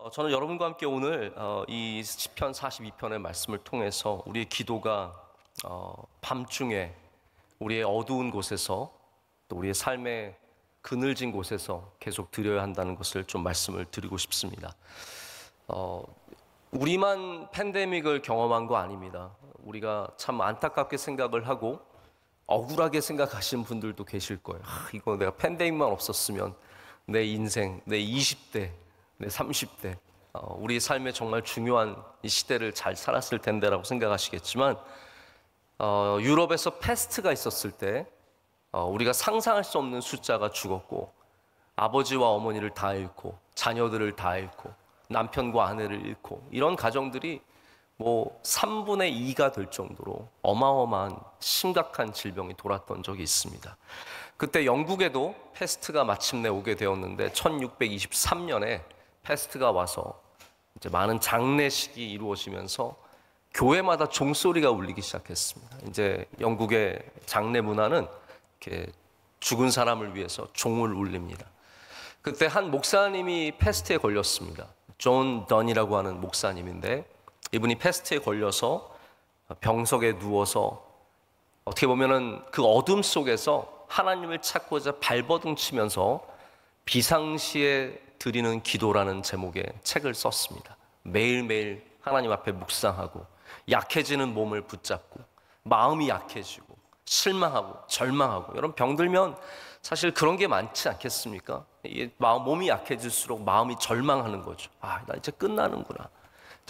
저는 여러분과 함께 오늘 이 시편 42편의 말씀을 통해서 우리의 기도가 밤중에 우리의 어두운 곳에서 또 우리의 삶의 그늘진 곳에서 계속 드려야 한다는 것을 좀 말씀을 드리고 싶습니다. 우리만 팬데믹을 경험한 거 아닙니다. 우리가 참 안타깝게 생각을 하고 억울하게 생각하시는 분들도 계실 거예요. 이거 내가 팬데믹만 없었으면 내 인생, 내 20대, 내 30대 우리 삶에 정말 중요한 이 시대를 잘 살았을 텐데라고 생각하시겠지만 유럽에서 패스트가 있었을 때 우리가 상상할 수 없는 숫자가 죽었고 아버지와 어머니를 다 잃고 자녀들을 다 잃고 남편과 아내를 잃고 이런 가정들이 3분의 2가 될 정도로 어마어마한 심각한 질병이 돌았던 적이 있습니다. 그때 영국에도 패스트가 마침내 오게 되었는데 1623년에 패스트가 와서 이제 많은 장례식이 이루어지면서 교회마다 종소리가 울리기 시작했습니다. 이제 영국의 장례 문화는 이렇게 죽은 사람을 위해서 종을 울립니다. 그때 한 목사님이 패스트에 걸렸습니다. 존 던이라고 하는 목사님인데 이분이 패스트에 걸려서 병석에 누워서 어떻게 보면은 그 어둠 속에서 하나님을 찾고자 발버둥 치면서 비상시에 드리는 기도라는 제목의 책을 썼습니다. 매일매일 하나님 앞에 묵상하고 약해지는 몸을 붙잡고 마음이 약해지고 실망하고 절망하고 여러분 병들면 사실 그런 게 많지 않겠습니까? 몸이 약해질수록 마음이 절망하는 거죠. 나 이제 끝나는구나.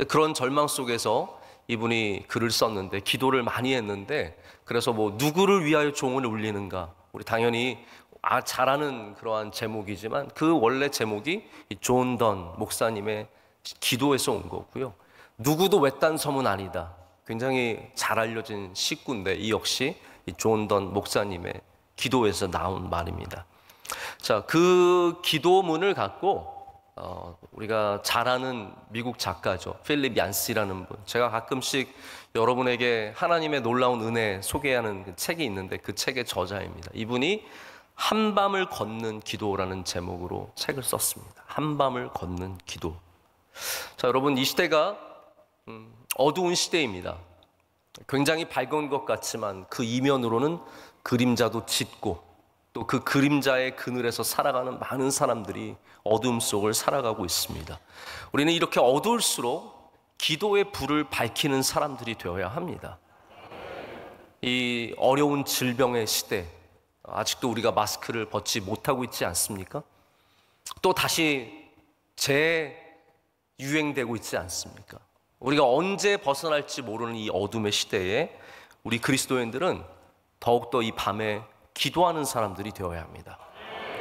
그런 절망 속에서 이분이 글을 썼는데 기도를 많이 했는데 그래서 누구를 위하여 종을 울리는가 우리 당연히 잘 아는 그러한 제목이지만 그 원래 제목이 존 던 목사님의 기도에서 온 거고요. 누구도 외딴 섬은 아니다. 굉장히 잘 알려진 식구인데 이 역시 존 던 목사님의 기도에서 나온 말입니다. 자, 그 기도문을 갖고 우리가 잘 아는 미국 작가죠. 필립 얀시라는 분. 제가 가끔씩 여러분에게 하나님의 놀라운 은혜 소개하는 그 책이 있는데 그 책의 저자입니다. 이분이 한밤을 걷는 기도라는 제목으로 책을 썼습니다. 한밤을 걷는 기도. 자, 여러분 이 시대가 어두운 시대입니다. 굉장히 밝은 것 같지만 그 이면으로는 그림자도 짙고 또 그 그림자의 그늘에서 살아가는 많은 사람들이 어둠 속을 살아가고 있습니다. 우리는 이렇게 어두울수록 기도의 불을 밝히는 사람들이 되어야 합니다. 이 어려운 질병의 시대, 아직도 우리가 마스크를 벗지 못하고 있지 않습니까? 또 다시 재유행되고 있지 않습니까? 우리가 언제 벗어날지 모르는 이 어둠의 시대에 우리 그리스도인들은 더욱더 이 밤에 기도하는 사람들이 되어야 합니다.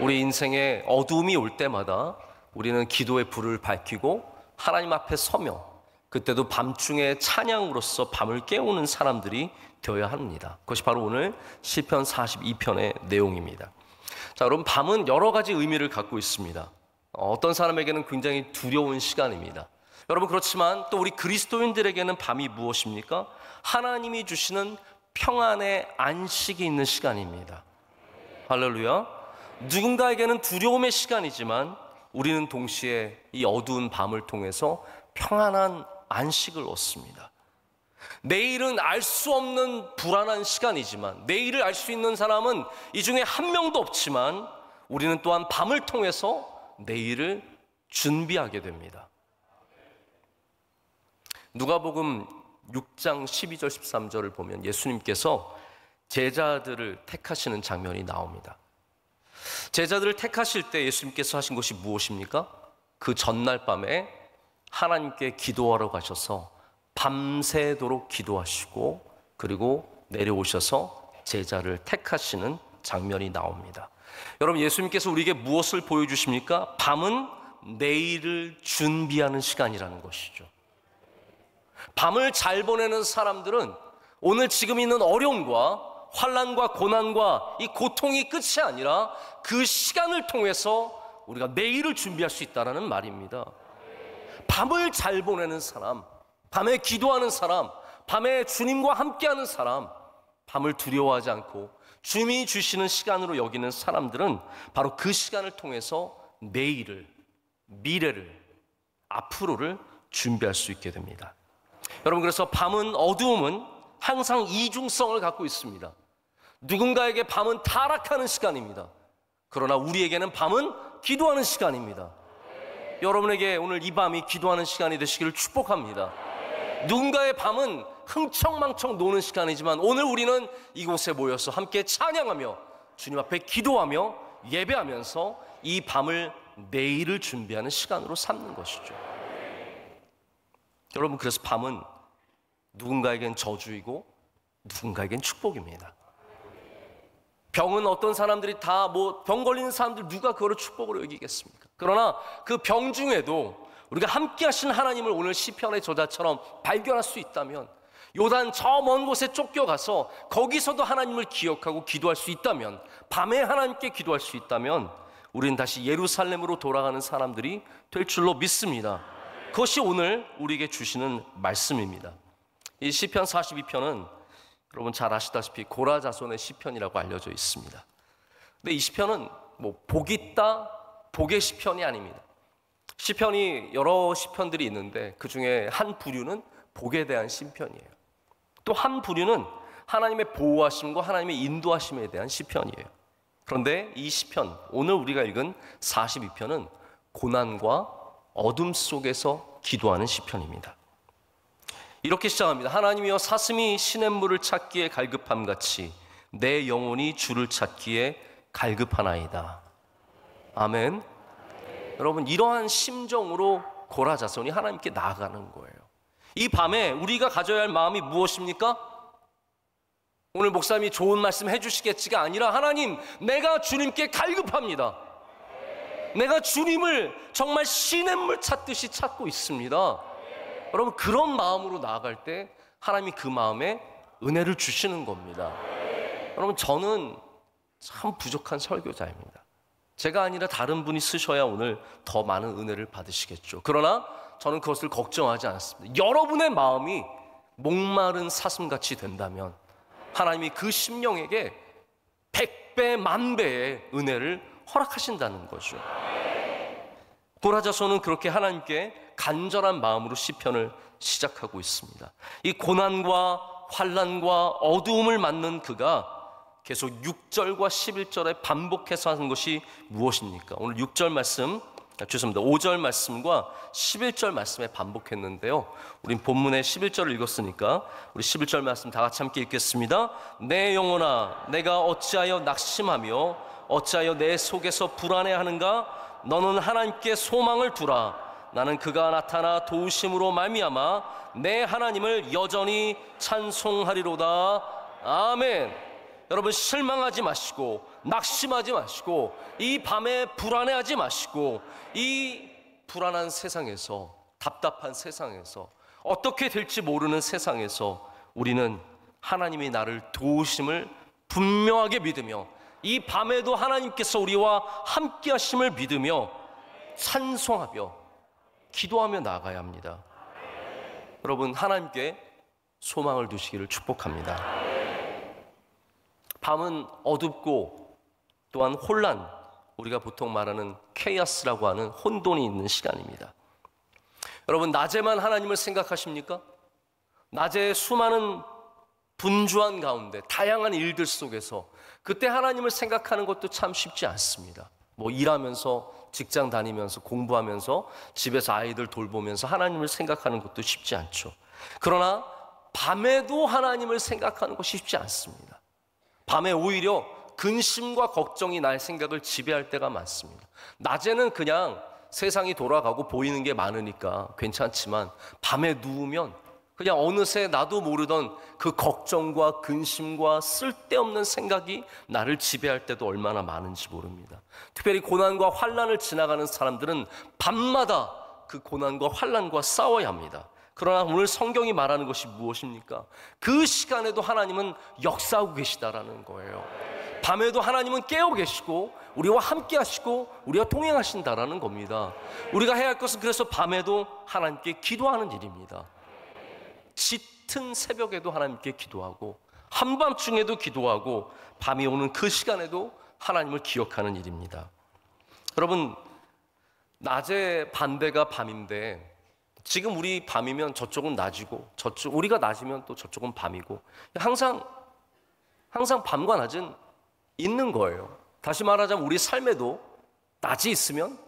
우리 인생에 어두움이 올 때마다 우리는 기도의 불을 밝히고 하나님 앞에 서며 그때도 밤중에 찬양으로서 밤을 깨우는 사람들이 되어야 합니다. 그것이 바로 오늘 시편 42편의 내용입니다. 자, 여러분 밤은 여러 가지 의미를 갖고 있습니다. 어떤 사람에게는 굉장히 두려운 시간입니다. 여러분 그렇지만 또 우리 그리스도인들에게는 밤이 무엇입니까? 하나님이 주시는 평안의 안식이 있는 시간입니다. 할렐루야. 누군가에게는 두려움의 시간이지만 우리는 동시에 이 어두운 밤을 통해서 평안한 안식을 얻습니다. 내일은 알 수 없는 불안한 시간이지만 내일을 알 수 있는 사람은 이 중에 한 명도 없지만 우리는 또한 밤을 통해서 내일을 준비하게 됩니다. 누가복음 6장 12절 13절을 보면 예수님께서 제자들을 택하시는 장면이 나옵니다. 제자들을 택하실 때 예수님께서 하신 것이 무엇입니까? 그 전날 밤에 하나님께 기도하러 가셔서 밤새도록 기도하시고 그리고 내려오셔서 제자를 택하시는 장면이 나옵니다. 여러분 예수님께서 우리에게 무엇을 보여주십니까? 밤은 내일을 준비하는 시간이라는 것이죠. 밤을 잘 보내는 사람들은 오늘 지금 있는 어려움과 환난과 고난과 이 고통이 끝이 아니라 그 시간을 통해서 우리가 내일을 준비할 수 있다는 말입니다. 밤을 잘 보내는 사람, 밤에 기도하는 사람, 밤에 주님과 함께하는 사람, 밤을 두려워하지 않고 주님이 주시는 시간으로 여기는 사람들은 바로 그 시간을 통해서 내일을, 미래를 앞으로를 준비할 수 있게 됩니다. 여러분, 그래서 밤은, 어두움은 항상 이중성을 갖고 있습니다. 누군가에게 밤은 타락하는 시간입니다. 그러나 우리에게는 밤은 기도하는 시간입니다. 여러분에게 오늘 이 밤이 기도하는 시간이 되시기를 축복합니다. 누군가의 밤은 흥청망청 노는 시간이지만 오늘 우리는 이곳에 모여서 함께 찬양하며 주님 앞에 기도하며 예배하면서 이 밤을, 내일을 준비하는 시간으로 삼는 것이죠. 여러분, 그래서 밤은 누군가에겐 저주이고 누군가에겐 축복입니다. 병은 어떤 사람들이 다 병 걸리는 사람들 누가 그거를 축복으로 여기겠습니까? 그러나 그 병 중에도 우리가 함께 하신 하나님을 오늘 시편의 저자처럼 발견할 수 있다면, 요단 저 먼 곳에 쫓겨가서 거기서도 하나님을 기억하고 기도할 수 있다면, 밤에 하나님께 기도할 수 있다면 우리는 다시 예루살렘으로 돌아가는 사람들이 될 줄로 믿습니다. 그것이 오늘 우리에게 주시는 말씀입니다. 이 시편 42편은 여러분 잘 아시다시피 고라 자손의 시편이라고 알려져 있습니다. 근데 이 시편은 복 있다, 복의 시편이 아닙니다. 시편이 여러 시편들이 있는데 그 중에 한 부류는 복에 대한 시편이에요. 또 한 부류는 하나님의 보호하심과 하나님의 인도하심에 대한 시편이에요. 그런데 이 시편, 오늘 우리가 읽은 42편은 고난과 어둠 속에서 기도하는 시편입니다. 이렇게 시작합니다. 하나님이여, 사슴이 시냇물을 찾기에 갈급함같이 내 영혼이 주를 찾기에 갈급하나이다. 아멘. 여러분, 이러한 심정으로 고라 자손이 하나님께 나아가는 거예요. 이 밤에 우리가 가져야 할 마음이 무엇입니까? 오늘 목사님이 좋은 말씀 해주시겠지가 아니라, 하나님, 내가 주님께 갈급합니다. 내가 주님을 정말 시냇물 찾듯이 찾고 있습니다. 여러분, 그런 마음으로 나아갈 때 하나님이 그 마음에 은혜를 주시는 겁니다. 여러분, 저는 참 부족한 설교자입니다. 제가 아니라 다른 분이 쓰셔야 오늘 더 많은 은혜를 받으시겠죠. 그러나 저는 그것을 걱정하지 않습니다. 여러분의 마음이 목마른 사슴같이 된다면 하나님이 그 심령에게 100배, 만배의 은혜를 허락하신다는 거죠. 고라 자손은 그렇게 하나님께 간절한 마음으로 시편을 시작하고 있습니다. 이 고난과 환난과 어두움을 맞는 그가 계속 6절과 11절에 반복해서 하는 것이 무엇입니까? 오늘 6절 말씀, 죄송합니다. 5절 말씀과 11절 말씀에 반복했는데요. 우린 본문의 11절을 읽었으니까 우리 11절 말씀 다 같이 함께 읽겠습니다. 내 영혼아, 내가 어찌하여 낙심하며 어찌하여 내 속에서 불안해하는가? 너는 하나님께 소망을 두라. 나는 그가 나타나 도우심으로 말미암아 내 하나님을 여전히 찬송하리로다. 아멘. 여러분, 실망하지 마시고 낙심하지 마시고 이 밤에 불안해하지 마시고 이 불안한 세상에서, 답답한 세상에서, 어떻게 될지 모르는 세상에서 우리는 하나님이 나를 도우심을 분명하게 믿으며 이 밤에도 하나님께서 우리와 함께 하심을 믿으며 찬송하며 기도하며 나아가야 합니다. 여러분, 하나님께 소망을 두시기를 축복합니다. 밤은 어둡고 또한 혼란, 우리가 보통 말하는 케이아스라고 하는 혼돈이 있는 시간입니다. 여러분, 낮에만 하나님을 생각하십니까? 낮에 수많은 분주한 가운데 다양한 일들 속에서 그때 하나님을 생각하는 것도 참 쉽지 않습니다. 일하면서, 직장 다니면서, 공부하면서, 집에서 아이들 돌보면서 하나님을 생각하는 것도 쉽지 않죠. 그러나 밤에도 하나님을 생각하는 것이 쉽지 않습니다. 밤에 오히려 근심과 걱정이 나의 생각을 지배할 때가 많습니다. 낮에는 그냥 세상이 돌아가고 보이는 게 많으니까 괜찮지만 밤에 누우면 그냥 어느새 나도 모르던 그 걱정과 근심과 쓸데없는 생각이 나를 지배할 때도 얼마나 많은지 모릅니다. 특별히 고난과 환난을 지나가는 사람들은 밤마다 그 고난과 환난과 싸워야 합니다. 그러나 오늘 성경이 말하는 것이 무엇입니까? 그 시간에도 하나님은 역사하고 계시다라는 거예요. 밤에도 하나님은 깨어 계시고 우리와 함께 하시고 우리와 동행하신다라는 겁니다. 우리가 해야 할 것은 그래서 밤에도 하나님께 기도하는 일입니다. 짙은 새벽에도 하나님께 기도하고 한밤중에도 기도하고 밤이 오는 그 시간에도 하나님을 기억하는 일입니다. 여러분, 낮의 반대가 밤인데 지금 우리 밤이면 저쪽은 낮이고 우리가 낮이면 또 저쪽은 밤이고 항상 밤과 낮은 있는 거예요. 다시 말하자면 우리 삶에도 낮이 있으면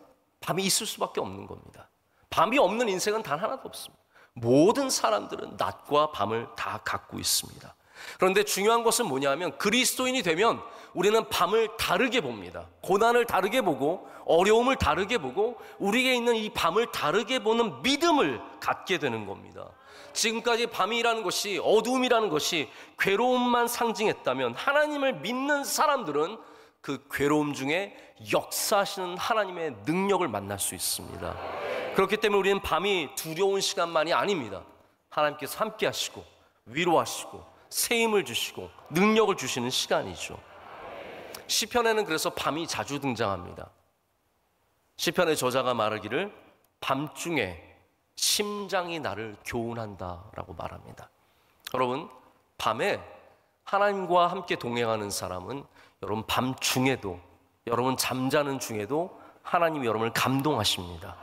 밤이 있을 수밖에 없는 겁니다. 밤이 없는 인생은 단 하나도 없습니다. 모든 사람들은 낮과 밤을 다 갖고 있습니다. 그런데 중요한 것은 뭐냐면 그리스도인이 되면 우리는 밤을 다르게 봅니다. 고난을 다르게 보고 어려움을 다르게 보고 우리에게 있는 이 밤을 다르게 보는 믿음을 갖게 되는 겁니다. 지금까지 밤이라는 것이, 어두움이라는 것이 괴로움만 상징했다면 하나님을 믿는 사람들은 그 괴로움 중에 역사하시는 하나님의 능력을 만날 수 있습니다. 그렇기 때문에 우리는 밤이 두려운 시간만이 아닙니다. 하나님께서 함께 하시고 위로하시고 새 힘을 주시고 능력을 주시는 시간이죠. 시편에는 그래서 밤이 자주 등장합니다. 시편의 저자가 말하기를 밤중에 심장이 나를 교훈한다라고 말합니다. 여러분, 밤에 하나님과 함께 동행하는 사람은 여러분 밤중에도, 여러분 잠자는 중에도 하나님이 여러분을 감동하십니다.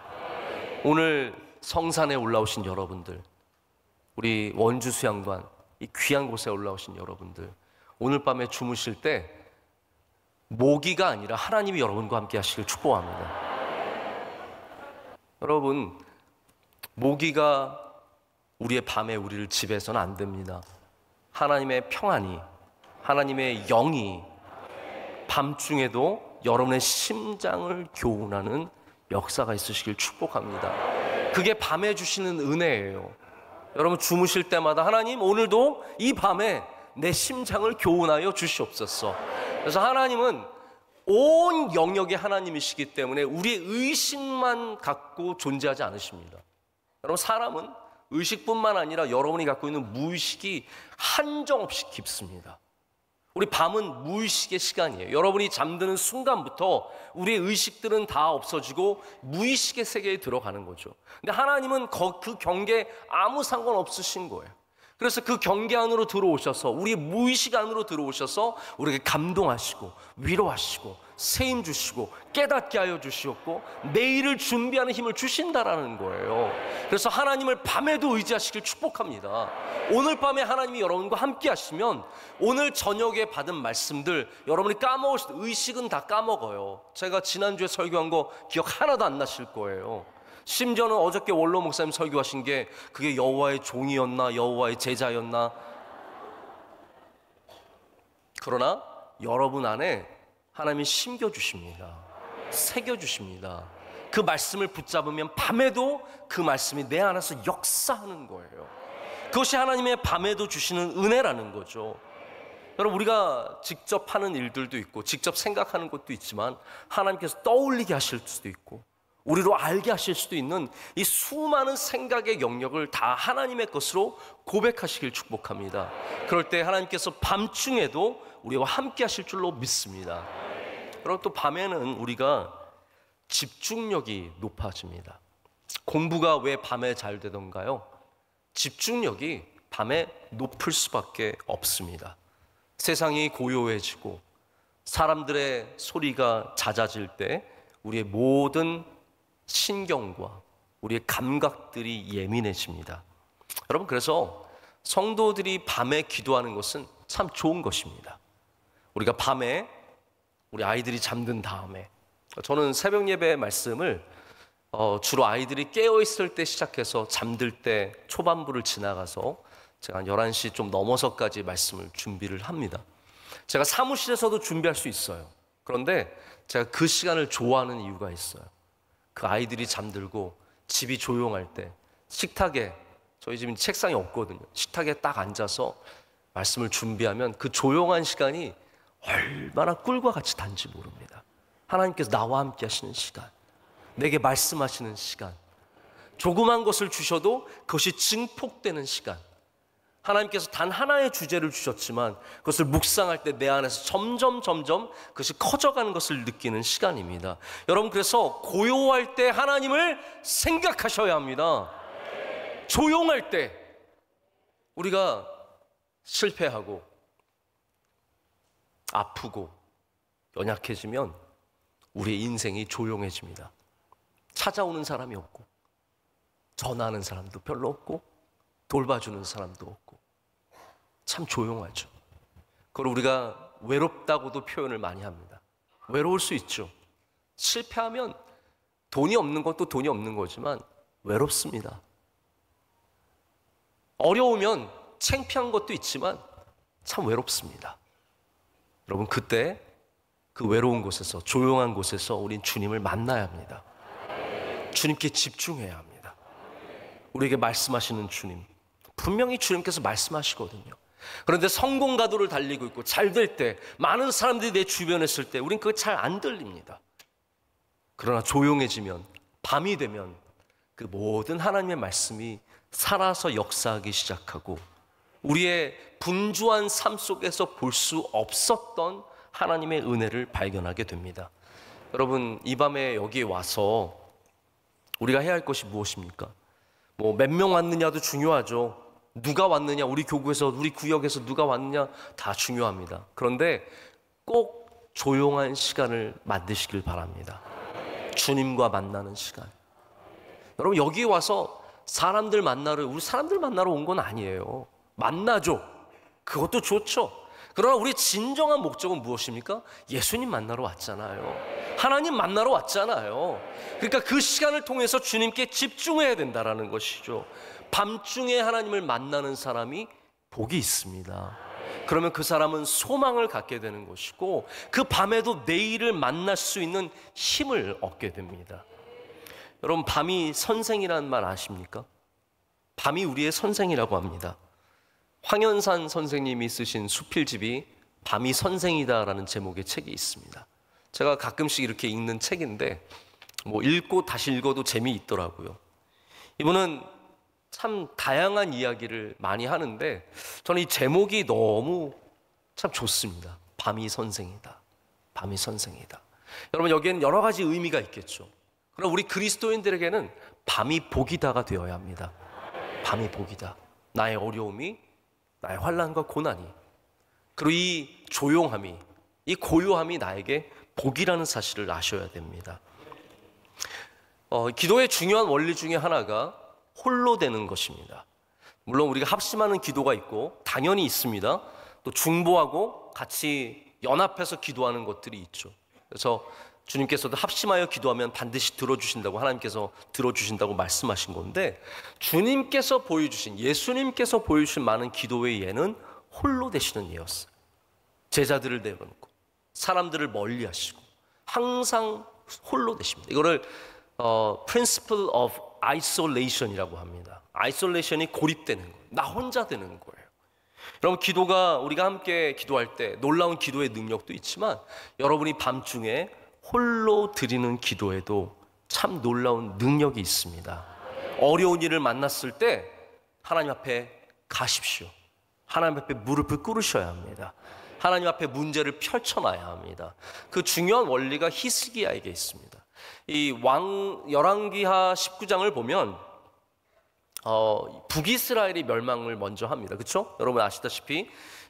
오늘 성산에 올라오신 여러분들, 우리 원주 수양관 이 귀한 곳에 올라오신 여러분들, 오늘 밤에 주무실 때 모기가 아니라 하나님이 여러분과 함께 하시길 축복합니다. 여러분, 모기가 우리의 밤에 우리를 지배해서는 안 됩니다. 하나님의 평안이, 하나님의 영이 밤중에도 여러분의 심장을 교훈하는 역사가 있으시길 축복합니다. 그게 밤에 주시는 은혜예요. 여러분 주무실 때마다 하나님 오늘도 이 밤에 내 심장을 교훈하여 주시옵소서. 그래서 하나님은 온 영역의 하나님이시기 때문에 우리의 의식만 갖고 존재하지 않으십니다. 여러분 사람은 의식뿐만 아니라 여러분이 갖고 있는 무의식이 한정없이 깊습니다. 우리 밤은 무의식의 시간이에요. 여러분이 잠드는 순간부터 우리의 의식들은 다 없어지고 무의식의 세계에 들어가는 거죠. 근데 하나님은 그 경계에 아무 상관없으신 거예요. 그래서 그 경계 안으로 들어오셔서 우리 무의식 안으로 들어오셔서 우리에게 감동하시고 위로하시고 새 힘 주시고 깨닫게 하여 주시옵고 내일을 준비하는 힘을 주신다라는 거예요. 그래서 하나님을 밤에도 의지하시길 축복합니다. 오늘 밤에 하나님이 여러분과 함께 하시면 오늘 저녁에 받은 말씀들 여러분이 까먹을 수도, 의식은 다 까먹어요. 제가 지난주에 설교한 거 기억 하나도 안 나실 거예요. 심지어는 어저께 원로 목사님 설교하신 게 그게 여호와의 종이었나 여호와의 제자였나. 그러나 여러분 안에 하나님이 심겨주십니다. 새겨주십니다. 그 말씀을 붙잡으면 밤에도 그 말씀이 내 안에서 역사하는 거예요. 그것이 하나님의 밤에도 주시는 은혜라는 거죠. 여러분 우리가 직접 하는 일들도 있고 직접 생각하는 것도 있지만 하나님께서 떠올리게 하실 수도 있고 우리로 알게 하실 수도 있는 이 수많은 생각의 영역을 다 하나님의 것으로 고백하시길 축복합니다. 그럴 때 하나님께서 밤중에도 우리와 함께 하실 줄로 믿습니다. 그리고 또 밤에는 우리가 집중력이 높아집니다. 공부가 왜 밤에 잘 되던가요? 집중력이 밤에 높을 수밖에 없습니다. 세상이 고요해지고 사람들의 소리가 잦아질 때 우리의 모든 신경과 우리의 감각들이 예민해집니다. 여러분 그래서 성도들이 밤에 기도하는 것은 참 좋은 것입니다. 우리가 밤에 우리 아이들이 잠든 다음에, 저는 새벽 예배 말씀을 주로 아이들이 깨어있을 때 시작해서 잠들 때 초반부를 지나가서 제가 한 11시 좀 넘어서까지 말씀을 준비를 합니다. 제가 사무실에서도 준비할 수 있어요. 그런데 제가 그 시간을 좋아하는 이유가 있어요. 그 아이들이 잠들고 집이 조용할 때 식탁에, 저희 집은 책상이 없거든요. 식탁에 딱 앉아서 말씀을 준비하면 그 조용한 시간이 얼마나 꿀과 같이 단지 모릅니다. 하나님께서 나와 함께 하시는 시간, 내게 말씀하시는 시간, 조그만 것을 주셔도 그것이 증폭되는 시간, 하나님께서 단 하나의 주제를 주셨지만 그것을 묵상할 때 내 안에서 점점 그것이 커져가는 것을 느끼는 시간입니다. 여러분 그래서 고요할 때 하나님을 생각하셔야 합니다. 조용할 때 우리가 실패하고 아프고 연약해지면 우리의 인생이 조용해집니다. 찾아오는 사람이 없고, 전화하는 사람도 별로 없고, 돌봐주는 사람도 없고, 참 조용하죠. 그걸 우리가 외롭다고도 표현을 많이 합니다. 외로울 수 있죠. 실패하면 돈이 없는 것도 돈이 없는 거지만 외롭습니다. 어려우면 창피한 것도 있지만 참 외롭습니다. 여러분, 그때 그 외로운 곳에서, 조용한 곳에서 우린 주님을 만나야 합니다. 주님께 집중해야 합니다. 우리에게 말씀하시는 주님, 분명히 주님께서 말씀하시거든요. 그런데 성공 가도를 달리고 있고 잘 될 때, 많은 사람들이 내 주변에 있을 때 우린 그게 잘 안 들립니다. 그러나 조용해지면, 밤이 되면 그 모든 하나님의 말씀이 살아서 역사하기 시작하고, 우리의 분주한 삶 속에서 볼 수 없었던 하나님의 은혜를 발견하게 됩니다. 여러분, 이 밤에 여기에 와서 우리가 해야 할 것이 무엇입니까? 뭐 몇 명 왔느냐도 중요하죠. 누가 왔느냐, 우리 교구에서, 우리 구역에서 누가 왔느냐 다 중요합니다. 그런데 꼭 조용한 시간을 만드시길 바랍니다. 주님과 만나는 시간. 여러분, 여기 와서 우리 사람들 만나러 온 건 아니에요. 만나죠. 그것도 좋죠. 그러나 우리 진정한 목적은 무엇입니까? 예수님 만나러 왔잖아요. 하나님 만나러 왔잖아요. 그러니까 그 시간을 통해서 주님께 집중해야 된다라는 것이죠. 밤중에 하나님을 만나는 사람이 복이 있습니다. 그러면 그 사람은 소망을 갖게 되는 것이고, 그 밤에도 내일을 만날 수 있는 힘을 얻게 됩니다. 여러분, 밤이 선생이라는 말 아십니까? 밤이 우리의 선생이라고 합니다. 황현산 선생님이 쓰신 수필집이 밤이 선생이다라는 제목의 책이 있습니다. 제가 가끔씩 이렇게 읽는 책인데, 뭐 읽고 다시 읽어도 재미있더라고요. 이분은 참 다양한 이야기를 많이 하는데, 저는 이 제목이 너무 참 좋습니다. 밤이 선생이다. 밤이 선생이다. 여러분, 여기에는 여러 가지 의미가 있겠죠. 그러나 우리 그리스도인들에게는 밤이 복이다가 되어야 합니다. 밤이 복이다. 나의 어려움이, 나의 환난과 고난이, 그리고 이 조용함이, 이 고요함이 나에게 복이라는 사실을 아셔야 됩니다. 기도의 중요한 원리 중에 하나가 홀로 되는 것입니다. 물론 우리가 합심하는 기도가 있고 당연히 있습니다. 또 중보하고 같이 연합해서 기도하는 것들이 있죠. 그래서 주님께서도 합심하여 기도하면 반드시 들어주신다고, 하나님께서 들어주신다고 말씀하신 건데, 주님께서 보여주신, 예수님께서 보여주신 많은 기도의 예는 홀로 되시는 예였어요. 제자들을 내려놓고 사람들을 멀리 하시고 항상 홀로 되십니다. 이거를 Principle of Isolation이라고 합니다. Isolation이 고립되는 거예요. 나 혼자 되는 거예요. 여러분, 기도가, 우리가 함께 기도할 때 놀라운 기도의 능력도 있지만, 여러분이 밤중에 홀로 드리는 기도에도 참 놀라운 능력이 있습니다. 어려운 일을 만났을 때 하나님 앞에 가십시오. 하나님 앞에 무릎을 꿇으셔야 합니다. 하나님 앞에 문제를 펼쳐놔야 합니다. 그 중요한 원리가 히스기야에게 있습니다. 이 열왕기하 19장을 보면 북이스라엘이 멸망을 먼저 합니다. 그렇죠? 여러분 아시다시피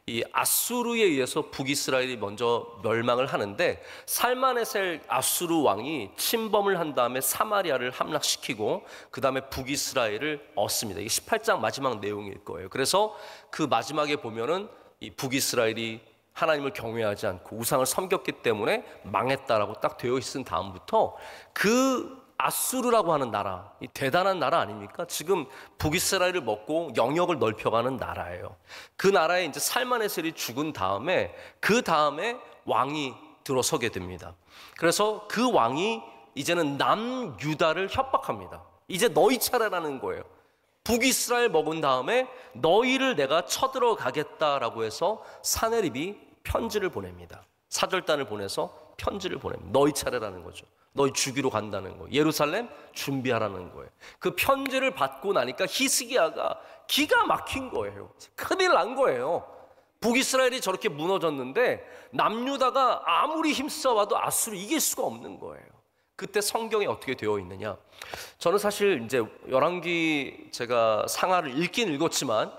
이 아수르에 의해서 북이스라엘이 먼저 멸망을 하는데, 살마네셀 아수르 왕이 침범을 한 다음에 사마리아를 함락시키고 그 다음에 북이스라엘을 얻습니다. 이게 18장 마지막 내용일 거예요. 그래서 그 마지막에 보면은 이 북이스라엘이 하나님을 경외하지 않고 우상을 섬겼기 때문에 망했다라고 딱 되어 있은 다음부터, 그 아수르라고 하는 나라, 이 대단한 나라 아닙니까? 지금 북이스라엘을 먹고 영역을 넓혀가는 나라예요. 그 나라에 이제 살마네셀이 죽은 다음에, 그 다음에 왕이 들어서게 됩니다. 그래서 그 왕이 이제는 남유다를 협박합니다. 이제 너희 차례라는 거예요. 북이스라엘 먹은 다음에 너희를 내가 쳐들어가겠다라고 해서 사네립이 편지를 보냅니다. 사절단을 보내서 편지를 보냅니다. 너희 차례라는 거죠. 너희 죽이러 간다는 거예요. 예루살렘 준비하라는 거예요. 그 편지를 받고 나니까 히스기야가 기가 막힌 거예요. 큰일 난 거예요. 북이스라엘이 저렇게 무너졌는데 남유다가 아무리 힘써와도 아수르 이길 수가 없는 거예요. 그때 성경에 어떻게 되어 있느냐? 저는 사실 이제 열왕기 제가 상하를 읽긴 읽었지만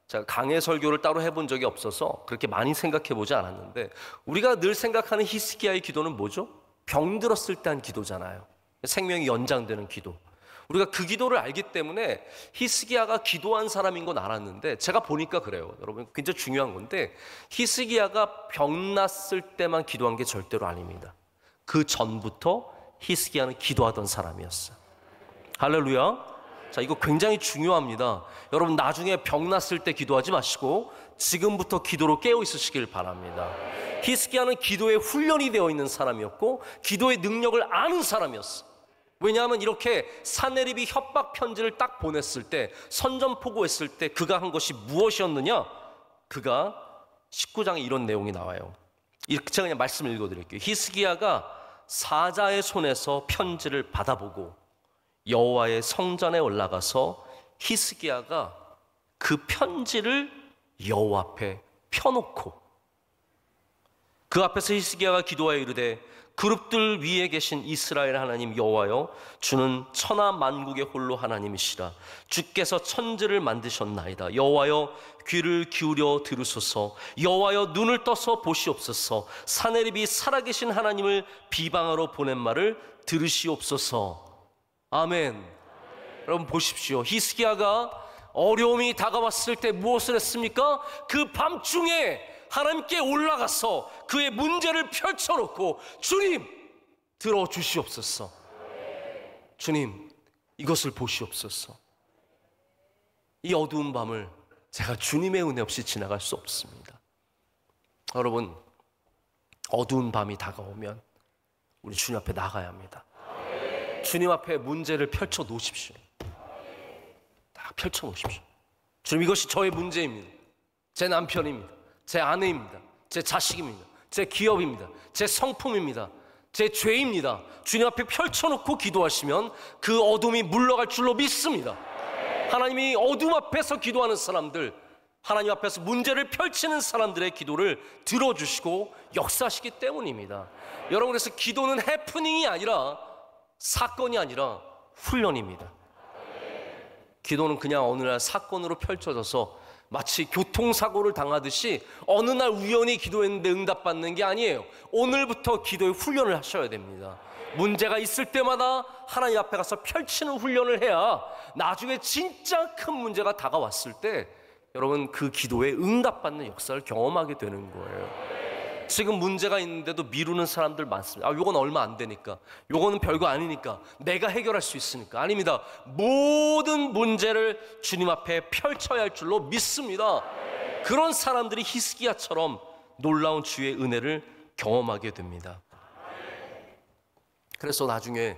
제가 강해 설교를 따로 해본 적이 없어서 그렇게 많이 생각해 보지 않았는데, 우리가 늘 생각하는 히스기야의 기도는 뭐죠? 병들었을 때 한 기도잖아요. 생명이 연장되는 기도. 우리가 그 기도를 알기 때문에 히스기야가 기도한 사람인 건 알았는데 제가 보니까 그래요. 여러분 굉장히 중요한 건데 히스기야가 병났을 때만 기도한 게 절대로 아닙니다. 그 전부터 히스기야는 기도하던 사람이었어요. 할렐루야. 자, 이거 굉장히 중요합니다. 여러분 나중에 병났을 때 기도하지 마시고 지금부터 기도로 깨어 있으시길 바랍니다. 히스기야는 기도에 훈련이 되어 있는 사람이었고 기도의 능력을 아는 사람이었어. 왜냐하면 이렇게 사네립이 협박 편지를 딱 보냈을 때, 선전포고했을 때 그가 한 것이 무엇이었느냐? 그가 19장에 이런 내용이 나와요. 이렇게 제가 그냥 말씀을 읽어드릴게요. 히스기야가 사자의 손에서 편지를 받아보고 여호와의 성전에 올라가서 히스기야가 그 편지를 여호와 앞에 펴놓고 그 앞에서 히스기야가 기도하여 이르되 그룹들 위에 계신 이스라엘 하나님 여호와여, 주는 천하 만국의 홀로 하나님이시라. 주께서 천지를 만드셨나이다. 여호와여, 귀를 기울여 들으소서. 여호와여, 눈을 떠서 보시옵소서. 사네립이 살아계신 하나님을 비방하러 보낸 말을 들으시옵소서. 아멘. 여러분 보십시오. 히스기야가 어려움이 다가왔을 때 무엇을 했습니까? 그 밤중에 하나님께 올라가서 그의 문제를 펼쳐놓고 주님 들어주시옵소서. 주님 이것을 보시옵소서. 이 어두운 밤을 제가 주님의 은혜 없이 지나갈 수 없습니다. 여러분 어두운 밤이 다가오면 우리 주님 앞에 나가야 합니다. 주님 앞에 문제를 펼쳐 놓으십시오. 다 펼쳐 놓으십시오. 주님 이것이 저의 문제입니다. 제 남편입니다. 제 아내입니다. 제 자식입니다. 제 기업입니다. 제 성품입니다. 제 죄입니다. 주님 앞에 펼쳐놓고 기도하시면 그 어둠이 물러갈 줄로 믿습니다. 하나님이 어둠 앞에서 기도하는 사람들, 하나님 앞에서 문제를 펼치는 사람들의 기도를 들어주시고 역사하시기 때문입니다. 여러분 그래서 기도는 해프닝이 아니라 사건이 아니라 훈련입니다. 기도는 그냥 어느 날 사건으로 펼쳐져서 마치 교통사고를 당하듯이 어느 날 우연히 기도했는데 응답받는 게 아니에요. 오늘부터 기도의 훈련을 하셔야 됩니다. 문제가 있을 때마다 하나님 앞에 가서 펼치는 훈련을 해야 나중에 진짜 큰 문제가 다가왔을 때 여러분 그 기도에 응답받는 역사를 경험하게 되는 거예요. 지금 문제가 있는데도 미루는 사람들 많습니다. 요건 얼마 안 되니까, 요거는 별거 아니니까, 내가 해결할 수 있으니까. 아닙니다. 모든 문제를 주님 앞에 펼쳐야 할 줄로 믿습니다. 그런 사람들이 히스기야처럼 놀라운 주의 은혜를 경험하게 됩니다. 그래서 나중에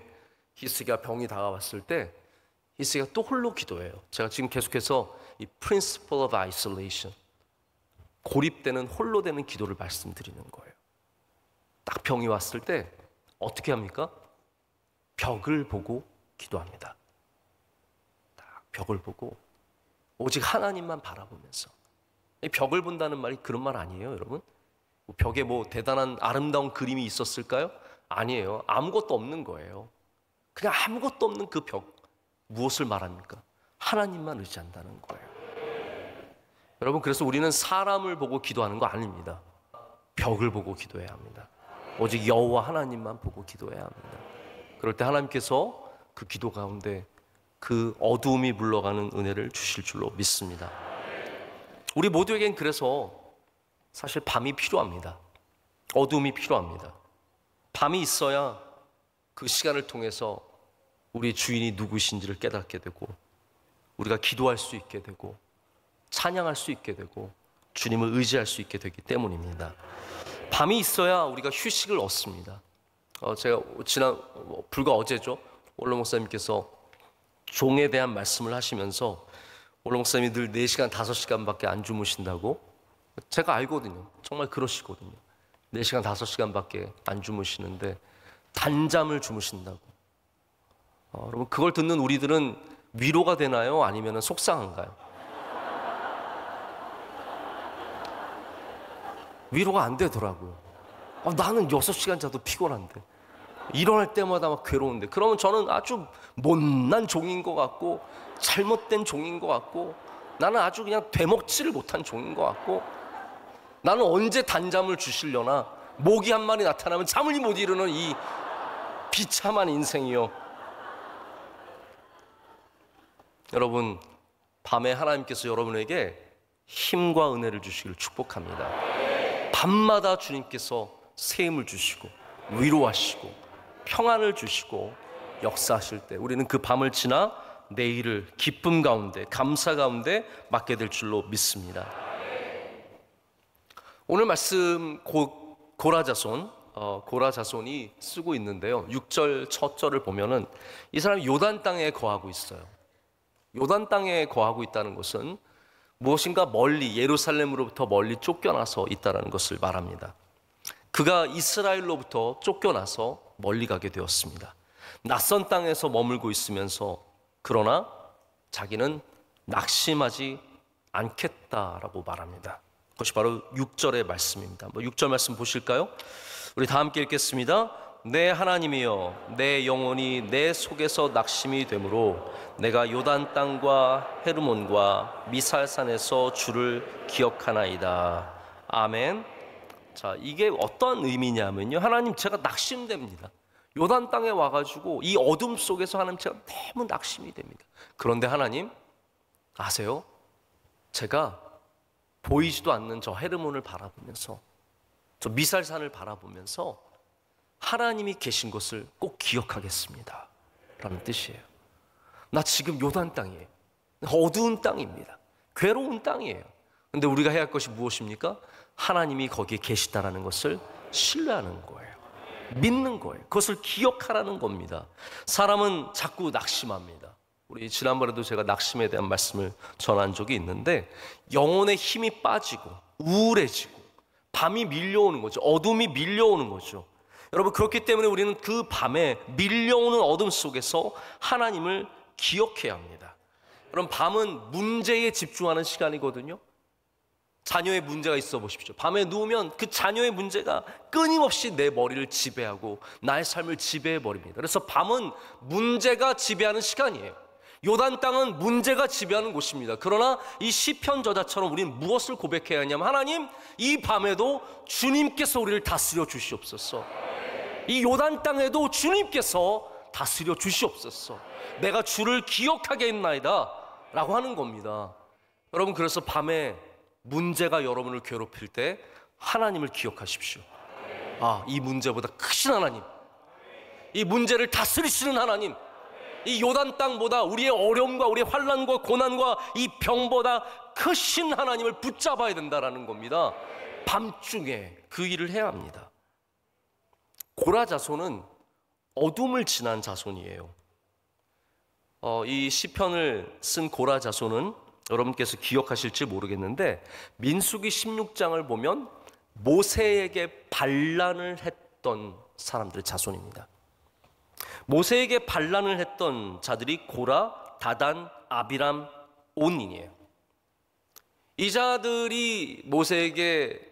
히스기야 병이 다가왔을 때 히스기야 또 홀로 기도해요. 제가 지금 계속해서 이 Principle of Isolation, 고립되는 홀로 되는 기도를 말씀드리는 거예요. 딱 병이 왔을 때 어떻게 합니까? 벽을 보고 기도합니다. 딱 벽을 보고 오직 하나님만 바라보면서. 이 벽을 본다는 말이 그런 말 아니에요, 여러분? 벽에 뭐 대단한 아름다운 그림이 있었을까요? 아니에요. 아무것도 없는 거예요. 그냥 아무것도 없는 그 벽. 무엇을 말합니까? 하나님만 의지한다는 거예요. 여러분 그래서 우리는 사람을 보고 기도하는 거 아닙니다. 벽을 보고 기도해야 합니다. 오직 여호와 하나님만 보고 기도해야 합니다. 그럴 때 하나님께서 그 기도 가운데 그 어두움이 물러가는 은혜를 주실 줄로 믿습니다. 우리 모두에겐 그래서 사실 밤이 필요합니다. 어두움이 필요합니다. 밤이 있어야 그 시간을 통해서 우리 주인이 누구신지를 깨닫게 되고 우리가 기도할 수 있게 되고 찬양할 수 있게 되고 주님을 의지할 수 있게 되기 때문입니다. 밤이 있어야 우리가 휴식을 얻습니다. 제가 불과 어제죠, 원로 목사님께서 종에 대한 말씀을 하시면서 원로 목사님이 늘 4시간, 5시간밖에 안 주무신다고. 제가 알거든요. 정말 그러시거든요. 4시간, 5시간밖에 안 주무시는데 단잠을 주무신다고. 여러분 그걸 듣는 우리들은 위로가 되나요? 아니면 속상한가요? 위로가 안 되더라고요. 나는 6시간 자도 피곤한데 일어날 때마다 막 괴로운데. 그러면 저는 아주 못난 종인 것 같고 잘못된 종인 것 같고 나는 아주 그냥 되먹지를 못한 종인 것 같고 나는 언제 단잠을 주시려나, 모기 한 마리 나타나면 잠을 못 이루는 이 비참한 인생이요. 여러분, 밤에 하나님께서 여러분에게 힘과 은혜를 주시기를 축복합니다. 밤마다 주님께서 새 힘을 주시고 위로하시고 평안을 주시고 역사하실 때 우리는 그 밤을 지나 내일을 기쁨 가운데 감사 가운데 맞게 될 줄로 믿습니다. 오늘 말씀 고라자손이 쓰고 있는데요, 6절 첫 절을 보면은 이 사람이 요단 땅에 거하고 있어요. 요단 땅에 거하고 있다는 것은 무엇인가 멀리, 예루살렘으로부터 멀리 쫓겨나서 있다는 것을 말합니다. 그가 이스라엘로부터 쫓겨나서 멀리 가게 되었습니다. 낯선 땅에서 머물고 있으면서 그러나 자기는 낙심하지 않겠다라고 말합니다. 그것이 바로 6절의 말씀입니다. 6절 말씀 보실까요? 우리 다 함께 읽겠습니다. 내 하나님이여, 내 영혼이 내 속에서 낙심이 되므로 내가 요단 땅과 헤르몬과 미살산에서 주를 기억하나이다. 아멘. 자, 이게 어떤 의미냐면요, 하나님, 제가 낙심됩니다. 요단 땅에 와가지고 이 어둠 속에서 하나님, 제가 너무 낙심이 됩니다. 그런데 하나님 아세요? 제가 보이지도 않는 저 헤르몬을 바라보면서, 저 미살산을 바라보면서 하나님이 계신 것을 꼭 기억하겠습니다 라는 뜻이에요. 나 지금 요단 땅이에요. 어두운 땅입니다. 괴로운 땅이에요. 근데 우리가 해야 할 것이 무엇입니까? 하나님이 거기에 계시다라는 것을 신뢰하는 거예요. 믿는 거예요. 그것을 기억하라는 겁니다. 사람은 자꾸 낙심합니다. 우리 지난번에도 제가 낙심에 대한 말씀을 전한 적이 있는데, 영혼의 힘이 빠지고 우울해지고 밤이 밀려오는 거죠. 어둠이 밀려오는 거죠. 여러분, 그렇기 때문에 우리는 그 밤에 밀려오는 어둠 속에서 하나님을 기억해야 합니다. 여러분, 밤은 문제에 집중하는 시간이거든요. 자녀의 문제가 있어 보십시오. 밤에 누우면 그 자녀의 문제가 끊임없이 내 머리를 지배하고 나의 삶을 지배해 버립니다. 그래서 밤은 문제가 지배하는 시간이에요. 요단 땅은 문제가 지배하는 곳입니다. 그러나 이 시편 저자처럼 우리는 무엇을 고백해야 하냐면, 하나님, 이 밤에도 주님께서 우리를 다스려 주시옵소서. 이 요단 땅에도 주님께서 다스려 주시옵소서. 내가 주를 기억하게 했나이다 라고 하는 겁니다. 여러분, 그래서 밤에 문제가 여러분을 괴롭힐 때 하나님을 기억하십시오. 아, 이 문제보다 크신 하나님, 이 문제를 다스리시는 하나님, 이 요단 땅보다 우리의 어려움과 우리의 환난과 고난과 이 병보다 크신 하나님을 붙잡아야 된다라는 겁니다. 밤중에 그 일을 해야 합니다. 고라 자손은 어둠을 지난 자손이에요. 이 시편을 쓴 고라 자손은 여러분께서 기억하실지 모르겠는데, 민수기 16장을 보면 모세에게 반란을 했던 사람들의 자손입니다. 모세에게 반란을 했던 자들이 고라, 다단, 아비람, 온인이에요. 이 자들이 모세에게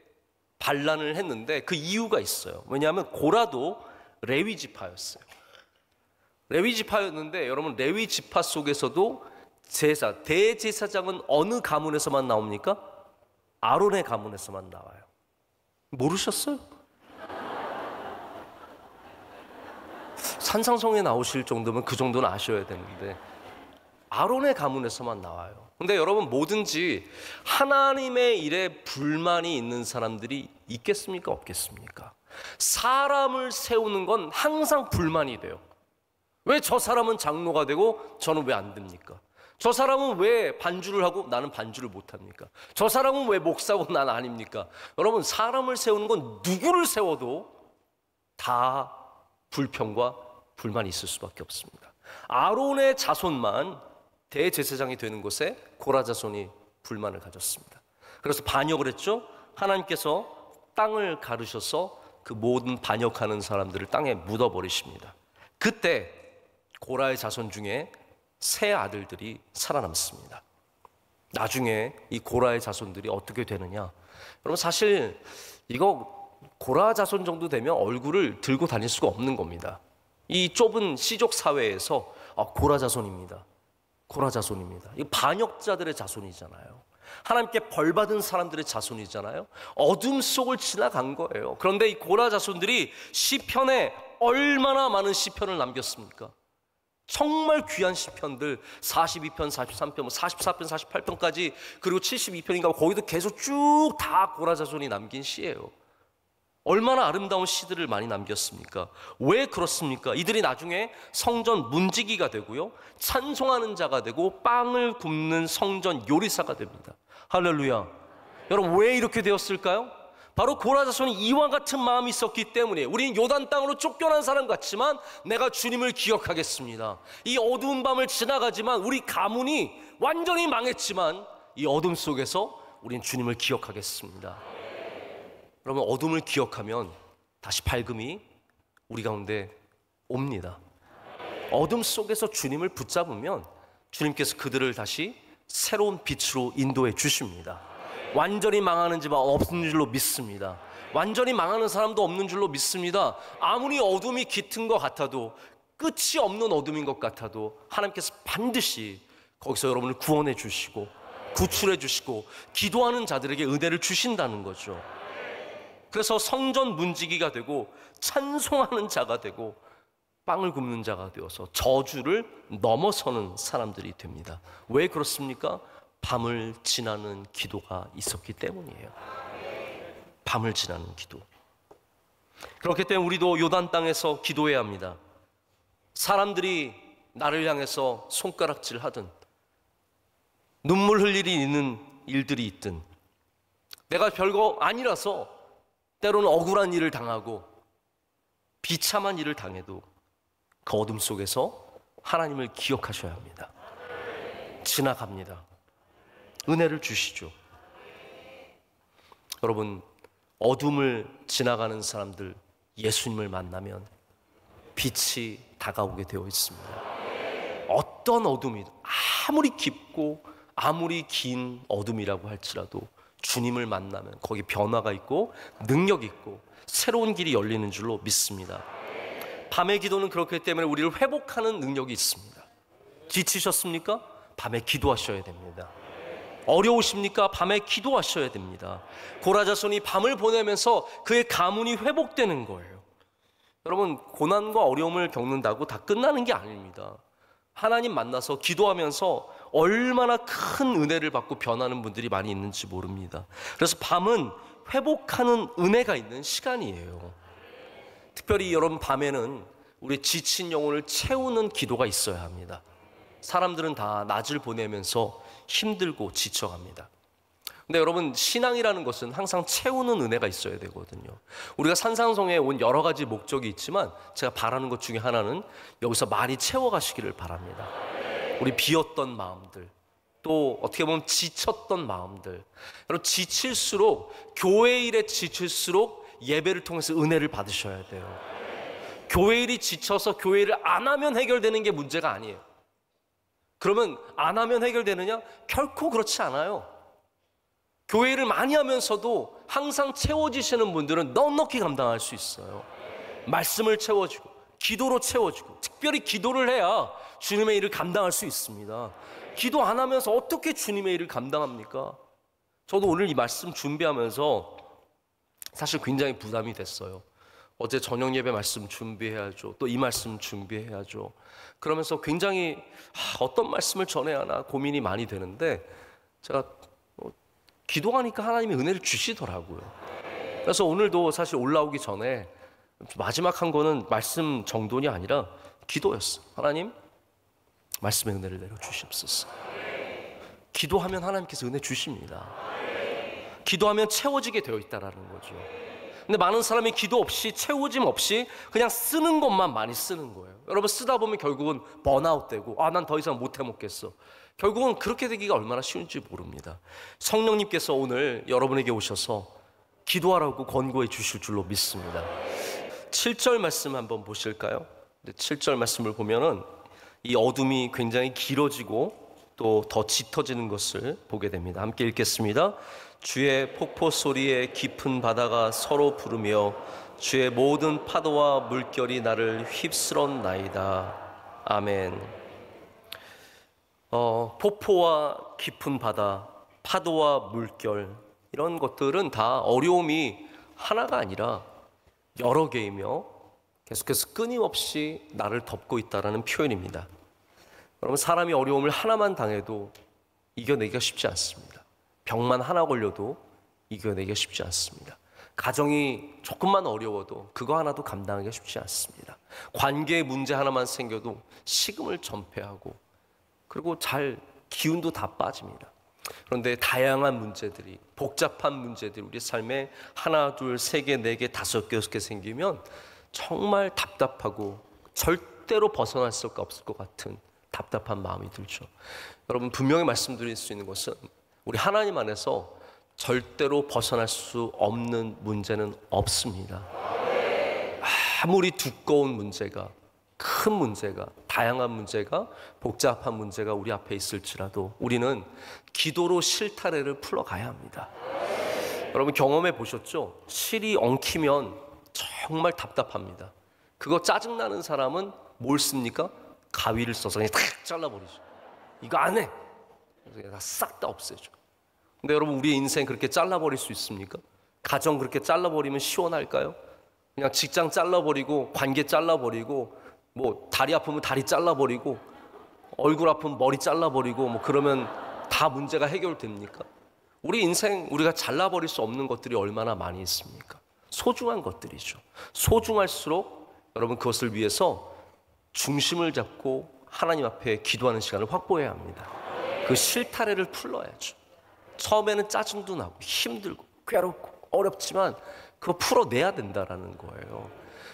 반란을 했는데 그 이유가 있어요. 왜냐하면 고라도 레위 지파였어요. 레위 지파였는데, 여러분, 레위 지파 속에서도 대제사장은 어느 가문에서만 나옵니까? 아론의 가문에서만 나와요. 모르셨어요? 산상성에 나오실 정도면 그 정도는 아셔야 되는데 아론의 가문에서만 나와요. 근데 여러분, 뭐든지 하나님의 일에 불만이 있는 사람들이 있겠습니까? 없겠습니까? 사람을 세우는 건 항상 불만이 돼요. 왜 저 사람은 장로가 되고 저는 왜 안 됩니까? 저 사람은 왜 반주를 하고 나는 반주를 못합니까? 저 사람은 왜 목사고 난 아닙니까? 여러분, 사람을 세우는 건 누구를 세워도 다 불평과 불만이 있을 수밖에 없습니다. 아론의 자손만 대제사장이 되는 것에 고라 자손이 불만을 가졌습니다. 그래서 반역을 했죠. 하나님께서 땅을 가르셔서 그 모든 반역하는 사람들을 땅에 묻어버리십니다. 그때 고라의 자손 중에 세 아들들이 살아남습니다. 나중에 이 고라의 자손들이 어떻게 되느냐, 여러분, 사실 이거 고라 자손 정도 되면 얼굴을 들고 다닐 수가 없는 겁니다. 이 좁은 시족 사회에서 고라 자손입니다, 고라 자손입니다, 이 반역자들의 자손이잖아요. 하나님께 벌받은 사람들의 자손이잖아요. 어둠 속을 지나간 거예요. 그런데 이 고라 자손들이 시편에 얼마나 많은 시편을 남겼습니까? 정말 귀한 시편들 42편, 43편, 44편, 48편까지 그리고 72편인가 거기도 계속 쭉 다 고라 자손이 남긴 시예요. 얼마나 아름다운 시들을 많이 남겼습니까? 왜 그렇습니까? 이들이 나중에 성전 문지기가 되고요, 찬송하는 자가 되고 빵을 굽는 성전 요리사가 됩니다. 할렐루야. 여러분, 왜 이렇게 되었을까요? 바로 고라 자손이 이와 같은 마음이 있었기 때문에 우리는 요단 땅으로 쫓겨난 사람 같지만 내가 주님을 기억하겠습니다. 이 어두운 밤을 지나가지만 우리 가문이 완전히 망했지만 이 어둠 속에서 우리는 주님을 기억하겠습니다. 여러분, 어둠을 기억하면 다시 밝음이 우리 가운데 옵니다. 어둠 속에서 주님을 붙잡으면 주님께서 그들을 다시 새로운 빛으로 인도해 주십니다. 완전히 망하는 집은 없는 줄로 믿습니다. 완전히 망하는 사람도 없는 줄로 믿습니다. 아무리 어둠이 깃든 것 같아도, 끝이 없는 어둠인 것 같아도 하나님께서 반드시 거기서 여러분을 구원해 주시고 구출해 주시고 기도하는 자들에게 은혜를 주신다는 거죠. 그래서 성전 문지기가 되고 찬송하는 자가 되고 빵을 굽는 자가 되어서 저주를 넘어서는 사람들이 됩니다. 왜 그렇습니까? 밤을 지나는 기도가 있었기 때문이에요. 밤을 지나는 기도. 그렇기 때문에 우리도 요단 땅에서 기도해야 합니다. 사람들이 나를 향해서 손가락질 하든 눈물 흘릴 일이 있는 일들이 있든 내가 별거 아니라서 때로는 억울한 일을 당하고 비참한 일을 당해도 그 어둠 속에서 하나님을 기억하셔야 합니다. 지나갑니다. 은혜를 주시죠. 여러분, 어둠을 지나가는 사람들, 예수님을 만나면 빛이 다가오게 되어 있습니다. 어떤 어둠이든, 아무리 깊고 아무리 긴 어둠이라고 할지라도 주님을 만나면 거기 변화가 있고 능력이 있고 새로운 길이 열리는 줄로 믿습니다. 밤의 기도는 그렇기 때문에 우리를 회복하는 능력이 있습니다. 지치셨습니까? 밤에 기도하셔야 됩니다. 어려우십니까? 밤에 기도하셔야 됩니다. 고라 자손이 밤을 보내면서 그의 가문이 회복되는 거예요. 여러분, 고난과 어려움을 겪는다고 다 끝나는 게 아닙니다. 하나님 만나서 기도하면서 얼마나 큰 은혜를 받고 변하는 분들이 많이 있는지 모릅니다. 그래서 밤은 회복하는 은혜가 있는 시간이에요. 특별히 여러분, 밤에는 우리 지친 영혼을 채우는 기도가 있어야 합니다. 사람들은 다 낮을 보내면서 힘들고 지쳐갑니다. 근데 여러분, 신앙이라는 것은 항상 채우는 은혜가 있어야 되거든요. 우리가 산상성에 온 여러 가지 목적이 있지만 제가 바라는 것 중에 하나는 여기서 많이 채워가시기를 바랍니다. 우리 비었던 마음들, 또 어떻게 보면 지쳤던 마음들. 여러분, 지칠수록, 교회 일에 지칠수록 예배를 통해서 은혜를 받으셔야 돼요. 교회 일이 지쳐서 교회 일을 안 하면 해결되는 게 문제가 아니에요. 그러면 안 하면 해결되느냐? 결코 그렇지 않아요. 교회 일을 많이 하면서도 항상 채워지시는 분들은 넉넉히 감당할 수 있어요. 말씀을 채워주고 기도로 채워주고, 특별히 기도를 해야 주님의 일을 감당할 수 있습니다. 기도 안 하면서 어떻게 주님의 일을 감당합니까? 저도 오늘 이 말씀 준비하면서 사실 굉장히 부담이 됐어요. 어제 저녁 예배 말씀 준비해야죠. 또 이 말씀 준비해야죠. 그러면서 굉장히 어떤 말씀을 전해야 하나 고민이 많이 되는데, 제가 기도하니까 하나님이 은혜를 주시더라고요. 그래서 오늘도 사실 올라오기 전에 마지막 한 거는 말씀 정돈이 아니라 기도였어. 하나님, 말씀의 은혜를 내려주시옵소서. 기도하면 하나님께서 은혜 주십니다. 기도하면 채워지게 되어 있다라는 거죠. 근데 많은 사람이 기도 없이, 채워짐 없이 그냥 쓰는 것만 많이 쓰는 거예요. 여러분, 쓰다 보면 결국은 번아웃 되고, 난 더 이상 못 해먹겠어. 결국은 그렇게 되기가 얼마나 쉬운지 모릅니다. 성령님께서 오늘 여러분에게 오셔서 기도하라고 권고해 주실 줄로 믿습니다. 7절 말씀 한번 보실까요? 7절 말씀을 보면은 이 어둠이 굉장히 길어지고 또 더 짙어지는 것을 보게 됩니다. 함께 읽겠습니다. 주의 폭포 소리에 깊은 바다가 서로 부르며 주의 모든 파도와 물결이 나를 휩쓸었나이다. 아멘. 폭포와 깊은 바다, 파도와 물결, 이런 것들은 다 어려움이 하나가 아니라 여러 개이며 계속해서 끊임없이 나를 덮고 있다는 표현입니다. 여러분, 사람이 어려움을 하나만 당해도 이겨내기가 쉽지 않습니다. 병만 하나 걸려도 이겨내기가 쉽지 않습니다. 가정이 조금만 어려워도 그거 하나도 감당하기가 쉽지 않습니다. 관계의 문제 하나만 생겨도 식음을 전폐하고, 그리고 기운도 다 빠집니다. 그런데 다양한 문제들이, 복잡한 문제들이 우리 삶에 하나, 둘, 세 개, 네 개, 다섯 개, 여섯 개 생기면 정말 답답하고 절대로 벗어날 수가 없을 것 같은 답답한 마음이 들죠. 여러분, 분명히 말씀드릴 수 있는 것은 우리 하나님 안에서 절대로 벗어날 수 없는 문제는 없습니다. 아무리 두꺼운 문제가, 큰 문제가, 다양한 문제가, 복잡한 문제가 우리 앞에 있을지라도 우리는 기도로 실타래를 풀어가야 합니다. 여러분, 경험해 보셨죠? 실이 엉키면 정말 답답합니다. 그거 짜증나는 사람은 뭘 씁니까? 가위를 써서 그냥 탁 잘라버리죠. 이거 안 해! 그래서 싹 다 없애죠. 근데 여러분, 우리의 인생 그렇게 잘라버릴 수 있습니까? 가정 그렇게 잘라버리면 시원할까요? 그냥 직장 잘라버리고, 관계 잘라버리고, 뭐 다리 아프면 다리 잘라버리고, 얼굴 아프면 머리 잘라버리고, 뭐 그러면 다 문제가 해결됩니까? 우리 인생 우리가 잘라버릴 수 없는 것들이 얼마나 많이 있습니까? 소중한 것들이죠. 소중할수록 여러분, 그것을 위해서 중심을 잡고 하나님 앞에 기도하는 시간을 확보해야 합니다. 그 실타래를 풀어야죠. 처음에는 짜증도 나고 힘들고 괴롭고 어렵지만 그거 풀어내야 된다라는 거예요.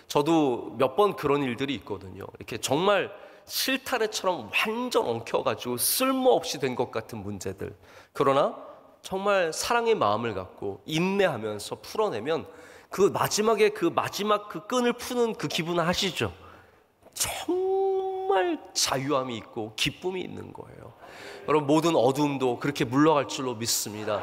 저도 몇 번 그런 일들이 있거든요. 이렇게 정말 실타래처럼 완전 엉켜가지고 쓸모없이 된 것 같은 문제들, 그러나 정말 사랑의 마음을 갖고 인내하면서 풀어내면 그 마지막에 그 끈을 푸는 그 기분을 아시죠? 정말 자유함이 있고 기쁨이 있는 거예요. 여러분, 모든 어둠도 그렇게 물러갈 줄로 믿습니다.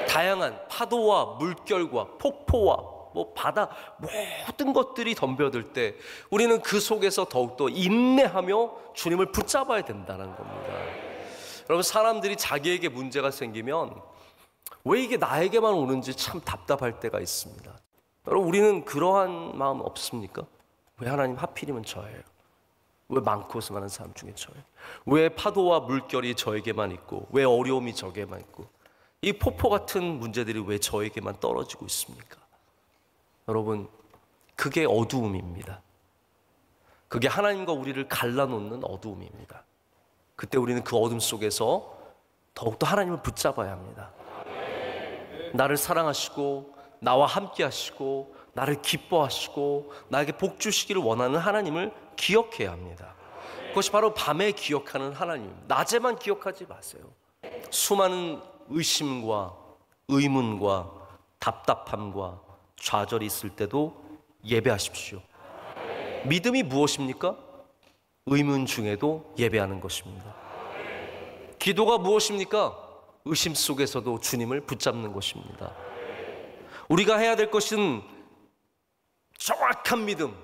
다양한 파도와 물결과 폭포와 바다, 모든 것들이 덤벼들 때 우리는 그 속에서 더욱더 인내하며 주님을 붙잡아야 된다는 겁니다. 여러분, 사람들이 자기에게 문제가 생기면 왜 이게 나에게만 오는지 참 답답할 때가 있습니다. 여러분, 우리는 그러한 마음 없습니까? 왜 하나님 하필이면 저예요? 왜 많고 수많은 사람 중에 저예요? 왜 파도와 물결이 저에게만 있고, 왜 어려움이 저에게만 있고, 이 폭포 같은 문제들이 왜 저에게만 떨어지고 있습니까? 여러분, 그게 어두움입니다. 그게 하나님과 우리를 갈라놓는 어두움입니다. 그때 우리는 그 어둠 속에서 더욱더 하나님을 붙잡아야 합니다. 나를 사랑하시고 나와 함께 하시고 나를 기뻐하시고 나에게 복 주시기를 원하는 하나님을 기억해야 합니다. 그것이 바로 밤에 기억하는 하나님, 낮에만 기억하지 마세요. 수많은 의심과 의문과 답답함과 좌절이 있을 때도 예배하십시오. 믿음이 무엇입니까? 의문 중에도 예배하는 것입니다. 기도가 무엇입니까? 의심 속에서도 주님을 붙잡는 것입니다. 우리가 해야 될 것은 정확한 믿음,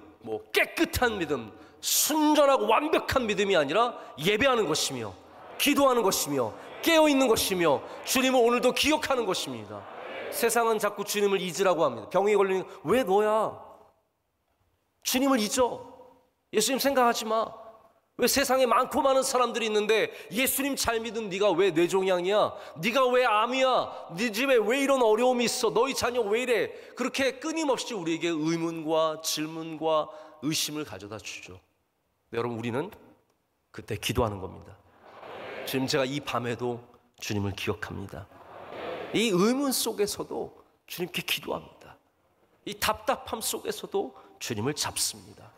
깨끗한 믿음, 순전하고 완벽한 믿음이 아니라 예배하는 것이며 기도하는 것이며 깨어있는 것이며 주님을 오늘도 기억하는 것입니다. 세상은 자꾸 주님을 잊으라고 합니다. 병이 걸리는 왜 너야? 주님을 잊어. 예수님 생각하지 마. 왜 세상에 많고 많은 사람들이 있는데 예수님 잘 믿은 네가 왜 뇌종양이야? 네가 왜 암이야? 네 집에 왜 이런 어려움이 있어? 너희 자녀 왜 이래? 그렇게 끊임없이 우리에게 의문과 질문과 의심을 가져다 주죠. 여러분, 우리는 그때 기도하는 겁니다. 지금 제가 이 밤에도 주님을 기억합니다. 이 의문 속에서도 주님께 기도합니다. 이 답답함 속에서도 주님을 잡습니다.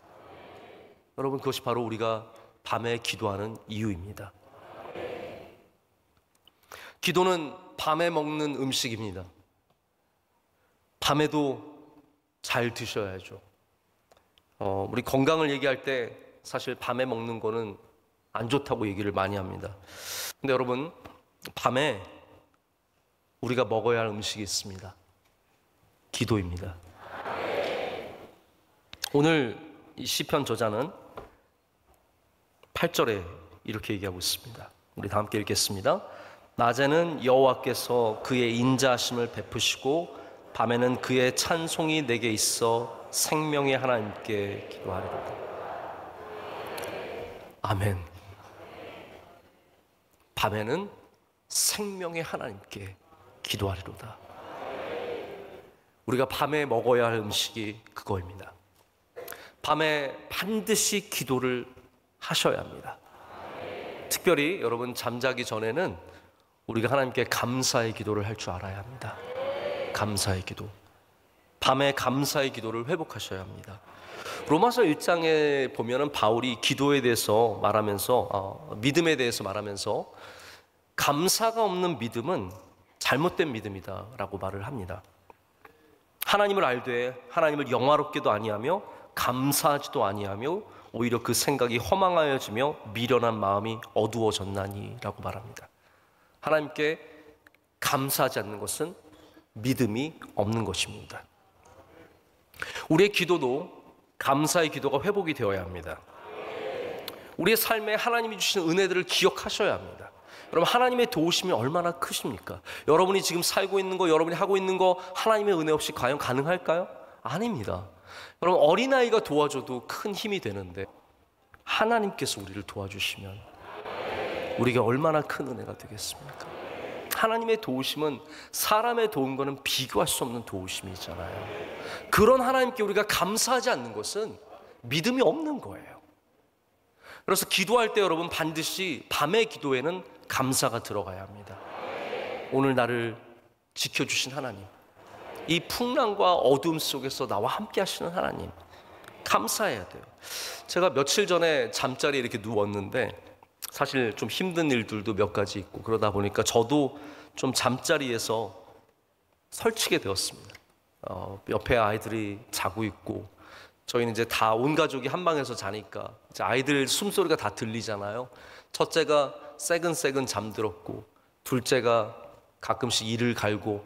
여러분, 그것이 바로 우리가 밤에 기도하는 이유입니다. 기도는 밤에 먹는 음식입니다. 밤에도 잘 드셔야죠. 우리 건강을 얘기할 때 사실 밤에 먹는 거는 안 좋다고 얘기를 많이 합니다. 근데 여러분, 밤에 우리가 먹어야 할 음식이 있습니다. 기도입니다. 오늘 이 시편 저자는 8절에 이렇게 얘기하고 있습니다. 우리 다 함께 읽겠습니다. 낮에는 여호와께서 그의 인자하심을 베푸시고 밤에는 그의 찬송이 내게 있어 생명의 하나님께 기도하리로다. 아멘. 밤에는 생명의 하나님께 기도하리로다. 우리가 밤에 먹어야 할 음식이 그거입니다. 밤에 반드시 기도를 하셔야 합니다. 특별히 여러분 잠자기 전에는 우리가 하나님께 감사의 기도를 할 줄 알아야 합니다. 감사의 기도. 밤에 감사의 기도를 회복하셔야 합니다. 로마서 1장에 보면은 바울이 기도에 대해서 말하면서 믿음에 대해서 말하면서 감사가 없는 믿음은 잘못된 믿음이다 라고 말을 합니다. 하나님을 알되 하나님을 영화롭게도 아니하며 감사하지도 아니하며 오히려 그 생각이 허망하여지며 미련한 마음이 어두워졌나니 라고 말합니다. 하나님께 감사하지 않는 것은 믿음이 없는 것입니다. 우리의 기도도 감사의 기도가 회복이 되어야 합니다. 우리의 삶에 하나님이 주신 은혜들을 기억하셔야 합니다. 여러분, 하나님의 도우심이 얼마나 크십니까? 여러분이 지금 살고 있는 거, 여러분이 하고 있는 거 하나님의 은혜 없이 과연 가능할까요? 아닙니다. 여러분, 어린아이가 도와줘도 큰 힘이 되는데 하나님께서 우리를 도와주시면 우리가 얼마나 큰 은혜가 되겠습니까? 하나님의 도우심은 사람의 도운 것은 비교할 수 없는 도우심이잖아요. 그런 하나님께 우리가 감사하지 않는 것은 믿음이 없는 거예요. 그래서 기도할 때 여러분 반드시 밤의 기도에는 감사가 들어가야 합니다. 오늘 나를 지켜주신 하나님, 이 풍랑과 어둠 속에서 나와 함께 하시는 하나님, 감사해야 돼요. 제가 며칠 전에 잠자리에 이렇게 누웠는데 사실 좀 힘든 일들도 몇 가지 있고 그러다 보니까 저도 좀 잠자리에서 설치게 되었습니다. 옆에 아이들이 자고 있고 저희는 이제 다 온 가족이 한 방에서 자니까 이제 아이들 숨소리가 다 들리잖아요. 첫째가 새근새근 잠들었고, 둘째가 가끔씩 이를 갈고,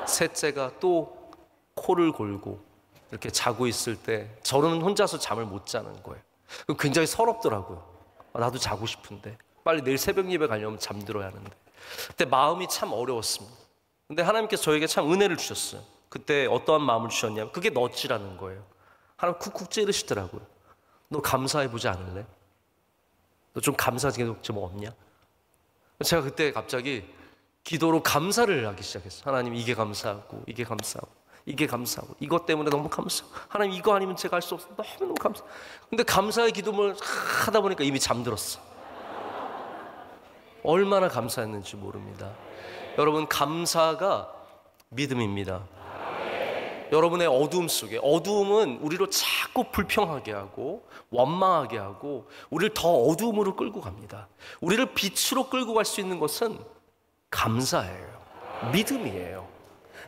셋째가 또 코를 골고 이렇게 자고 있을 때 저는 혼자서 잠을 못 자는 거예요. 굉장히 서럽더라고요. 나도 자고 싶은데 빨리 내일 새벽 예배 가려면 잠들어야 하는데. 그때 마음이 참 어려웠습니다. 근데 하나님께서 저에게 참 은혜를 주셨어요. 그때 어떠한 마음을 주셨냐면 그게 너찌라는 거예요. 하나님 쿡쿡 찌르시더라고요. 너 감사해보지 않을래? 너 좀 감사하게 좀 없냐? 제가 그때 갑자기 기도로 감사를 하기 시작했어요. 하나님, 이게 감사하고 이게 감사하고 이게 감사하고 이것 때문에 너무 감사하고, 하나님 이거 아니면 제가 할 수 없어. 너무너무 감사. 근데 감사의 기도를 하다 보니까 이미 잠들었어. 얼마나 감사했는지 모릅니다. 여러분, 감사가 믿음입니다. 여러분의 어두움 속에, 어두움은 우리를 자꾸 불평하게 하고 원망하게 하고 우리를 더 어두움으로 끌고 갑니다. 우리를 빛으로 끌고 갈 수 있는 것은 감사예요. 믿음이에요.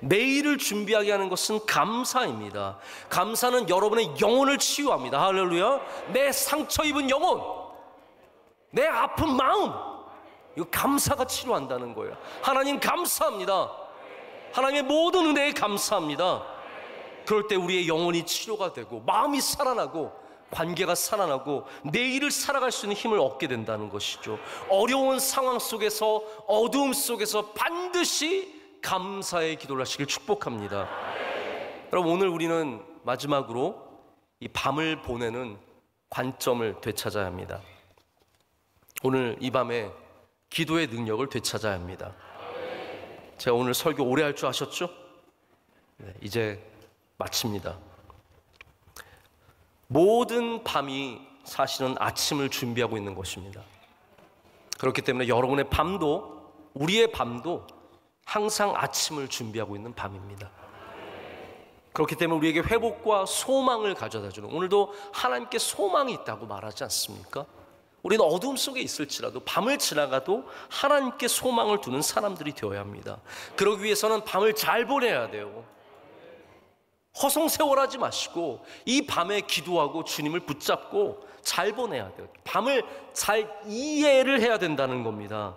내일을 준비하게 하는 것은 감사입니다. 감사는 여러분의 영혼을 치유합니다. 할렐루야. 내 상처 입은 영혼, 내 아픈 마음, 이거 감사가 치료한다는 거예요. 하나님 감사합니다. 하나님의 모든 은혜에 감사합니다. 그럴 때 우리의 영혼이 치료가 되고 마음이 살아나고 관계가 살아나고 내일을 살아갈 수 있는 힘을 얻게 된다는 것이죠. 어려운 상황 속에서, 어두움 속에서 반드시 감사의 기도를 하시길 축복합니다. 여러분, 오늘 우리는 마지막으로 이 밤을 보내는 관점을 되찾아야 합니다. 오늘 이 밤에 기도의 능력을 되찾아야 합니다. 제가 오늘 설교 오래 할 줄 아셨죠? 네, 이제 마칩니다. 모든 밤이 사실은 아침을 준비하고 있는 것입니다. 그렇기 때문에 여러분의 밤도, 우리의 밤도 항상 아침을 준비하고 있는 밤입니다. 그렇기 때문에 우리에게 회복과 소망을 가져다주는, 오늘도 하나님께 소망이 있다고 말하지 않습니까? 우리는 어두움 속에 있을지라도 밤을 지나가도 하나님께 소망을 두는 사람들이 되어야 합니다. 그러기 위해서는 밤을 잘 보내야 돼요. 허송세월하지 마시고 이 밤에 기도하고 주님을 붙잡고 잘 보내야 돼요. 밤을 잘 이해를 해야 된다는 겁니다.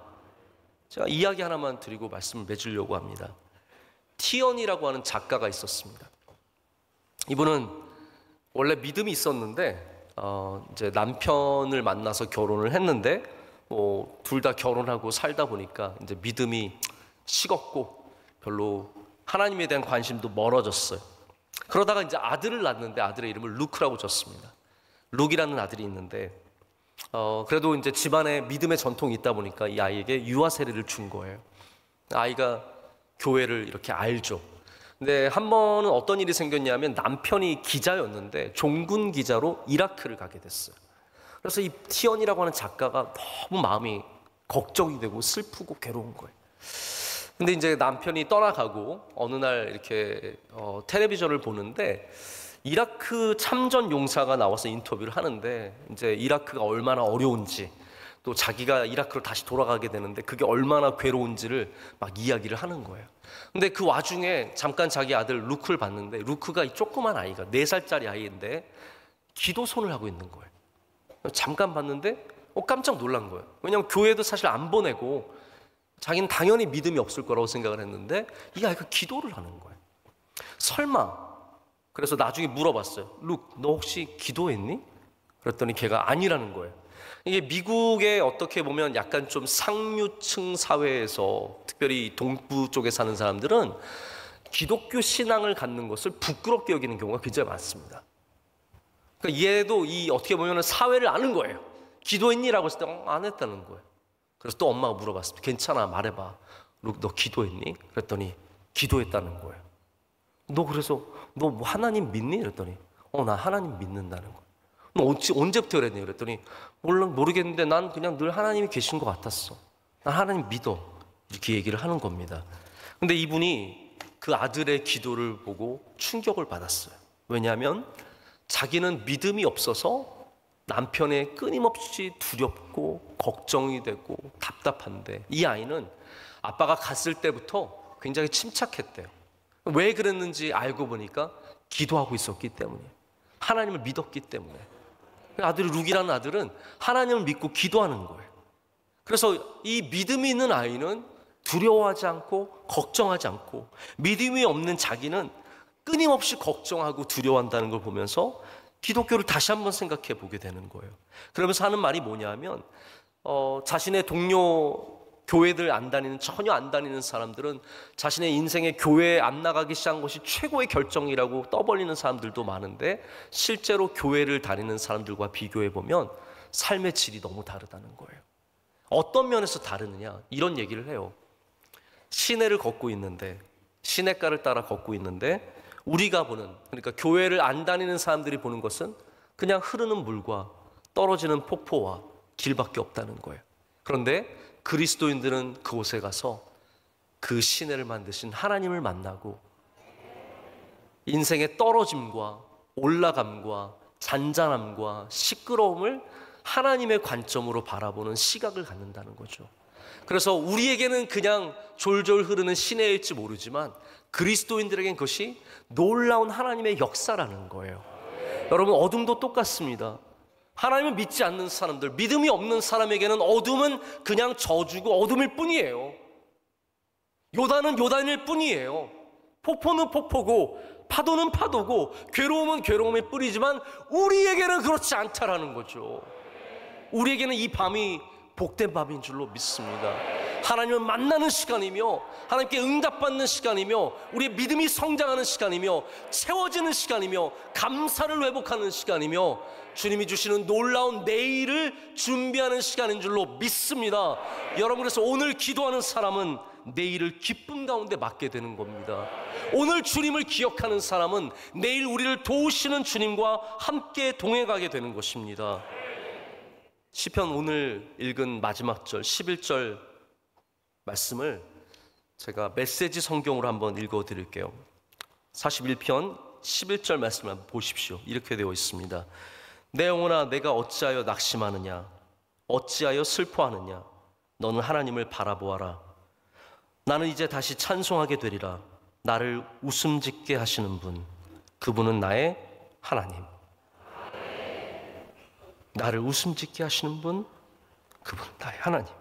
제가 이야기 하나만 드리고 말씀을 맺으려고 합니다. 티언이라고 하는 작가가 있었습니다. 이분은 원래 믿음이 있었는데 이제 남편을 만나서 결혼을 했는데 둘 다 결혼하고 살다 보니까 이제 믿음이 식었고 별로 하나님에 대한 관심도 멀어졌어요. 그러다가 이제 아들을 낳았는데 아들의 이름을 루크라고 졌습니다. 룩이라는 아들이 있는데 그래도 이제 집안에 믿음의 전통이 있다 보니까 이 아이에게 유아 세례를 준 거예요. 아이가 교회를 이렇게 알죠. 근데 한 번은 어떤 일이 생겼냐면 남편이 기자였는데 종군 기자로 이라크를 가게 됐어요. 그래서 이 티언이라고 하는 작가가 너무 마음이 걱정이 되고 슬프고 괴로운 거예요. 근데 이제 남편이 떠나가고 어느 날 이렇게 텔레비전을 보는데 이라크 참전 용사가 나와서 인터뷰를 하는데 이제 이라크가 얼마나 어려운지 또 자기가 이라크로 다시 돌아가게 되는데 그게 얼마나 괴로운지를 막 이야기를 하는 거예요. 근데 그 와중에 잠깐 자기 아들 루크를 봤는데 루크가 이 조그만 아이가 4살짜리 아이인데 기도손을 하고 있는 거예요. 잠깐 봤는데 깜짝 놀란 거예요. 왜냐하면 교회도 사실 안 보내고 자기는 당연히 믿음이 없을 거라고 생각을 했는데 이 아이가 기도를 하는 거예요. 설마. 그래서 나중에 물어봤어요. 룩, 너 혹시 기도했니? 그랬더니 걔가 아니라는 거예요. 이게 미국의 어떻게 보면 약간 좀 상류층 사회에서 특별히 동부 쪽에 사는 사람들은 기독교 신앙을 갖는 것을 부끄럽게 여기는 경우가 굉장히 많습니다. 그러니까 얘도 이 어떻게 보면 사회를 아는 거예요. 기도했니?라고 했을 때 안 했다는 거예요. 그래서 또 엄마가 물어봤습니다. 괜찮아, 말해봐. 룩, 너 기도했니? 그랬더니 기도했다는 거예요. 너 그래서 너 뭐 하나님 믿니? 그랬더니 나 하나님 믿는다는 거예요. 너 언제부터 그랬니? 그랬더니 모르겠는데 난 그냥 늘 하나님이 계신 것 같았어. 난 하나님 믿어. 이렇게 얘기를 하는 겁니다. 근데 이분이 그 아들의 기도를 보고 충격을 받았어요. 왜냐하면 자기는 믿음이 없어서 남편의 끊임없이 두렵고 걱정이 되고 답답한데 이 아이는 아빠가 갔을 때부터 굉장히 침착했대요. 왜 그랬는지 알고 보니까 기도하고 있었기 때문에, 하나님을 믿었기 때문에. 아들이 룩이라는 아들은 하나님을 믿고 기도하는 거예요. 그래서 이 믿음이 있는 아이는 두려워하지 않고 걱정하지 않고, 믿음이 없는 자기는 끊임없이 걱정하고 두려워한다는 걸 보면서 기독교를 다시 한번 생각해 보게 되는 거예요. 그러면서 하는 말이 뭐냐면 자신의 동료 교회들 안 다니는, 전혀 안 다니는 사람들은 자신의 인생에 교회에 안 나가기 시작한 것이 최고의 결정이라고 떠벌리는 사람들도 많은데, 실제로 교회를 다니는 사람들과 비교해 보면 삶의 질이 너무 다르다는 거예요. 어떤 면에서 다르느냐, 이런 얘기를 해요. 시내를 걷고 있는데, 시내가를 따라 걷고 있는데 우리가 보는, 그러니까 교회를 안 다니는 사람들이 보는 것은 그냥 흐르는 물과 떨어지는 폭포와 길밖에 없다는 거예요. 그런데 그리스도인들은 그곳에 가서 그 시내를 만드신 하나님을 만나고 인생의 떨어짐과 올라감과 잔잔함과 시끄러움을 하나님의 관점으로 바라보는 시각을 갖는다는 거죠. 그래서 우리에게는 그냥 졸졸 흐르는 시내일지 모르지만 그리스도인들에겐 그것이 놀라운 하나님의 역사라는 거예요. 여러분, 어둠도 똑같습니다. 하나님을 믿지 않는 사람들, 믿음이 없는 사람에게는 어둠은 그냥 저주고 어둠일 뿐이에요. 요단은 요단일 뿐이에요. 폭포는 폭포고 파도는 파도고 괴로움은 괴로움일 뿐이지만 우리에게는 그렇지 않다라는 거죠. 우리에게는 이 밤이 복된 밤인 줄로 믿습니다. 하나님을 만나는 시간이며 하나님께 응답받는 시간이며 우리의 믿음이 성장하는 시간이며 채워지는 시간이며 감사를 회복하는 시간이며 주님이 주시는 놀라운 내일을 준비하는 시간인 줄로 믿습니다. 여러분, 그래서 오늘 기도하는 사람은 내일을 기쁨 가운데 맞게 되는 겁니다. 오늘 주님을 기억하는 사람은 내일 우리를 도우시는 주님과 함께 동행하게 되는 것입니다. 시편 오늘 읽은 마지막 절 11절 말씀을 제가 메시지 성경으로 한번 읽어드릴게요. 41편 11절 말씀을 한번 보십시오. 이렇게 되어 있습니다. 내 영혼아, 내가 어찌하여 낙심하느냐, 어찌하여 슬퍼하느냐, 너는 하나님을 바라보아라. 나는 이제 다시 찬송하게 되리라. 나를 웃음짓게 하시는 분, 그분은 나의 하나님. 나를 웃음짓게 하시는 분, 그분은 나의 하나님.